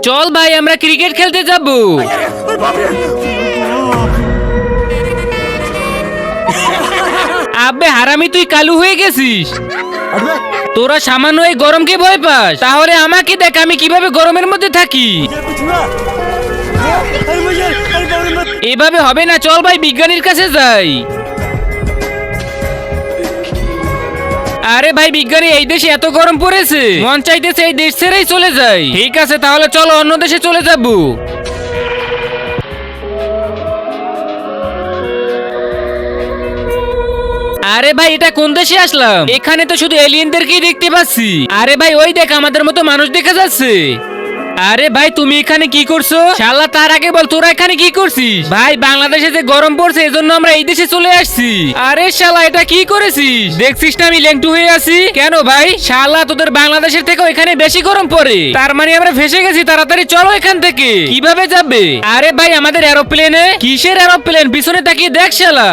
চল ভাই আমরা ক্রিকেট খেলতে যাব। আবে হারামি তুই কালু হয়ে গেছিস। তোরা সামান্য এই গরমকে ভয় পাস, তাহলে আমাকে দেখ আমি কিভাবে গরমের মধ্যে থাকি। এভাবে হবে না, চল ভাই বিজ্ঞানীর কাছে যাই। আরে ভাই বিজ্ঞানী, এই দেশে এত গরম পড়েছে, মন চাইতেছে এই দেশ ছেড়েই চলে যাই। ঠিক আছে তাহলে চলো অন্য দেশে চলে যাব। আরে ভাই এটা কোন দেশে আসলাম? এখানে তো শুধু এলিয়েনদেরকেই দেখতে পাচ্ছি। আরে ভাই ওই দেখ আমাদের মতো মানুষ দেখা যাচ্ছে। আরে ভাই তুমি এখানে কি করছো? শালা তার আগে বল তোরা এখানে কি করছিস? ভাই বাংলাদেশে যে গরম পড়ছে এজন্য আমরা এই দেশে চলে আসছি। আরে শালা এটা কি করেছিস? দেখছিস না আমি ল্যাংটু হয়ে আছি। কেন ভাই? শালা তোদের বাংলাদেশের থেকে এখানে বেশি গরম পড়ে, তার মানে আমরা ফেসে গেছি। তাড়াতাড়ি চলো এখান থেকে। কিভাবে যাবে? আরে ভাই আমাদের এরোপ্লেনে। কিসের এরোপ্লেন? পিছনে তাকিয়ে দেখ শালা।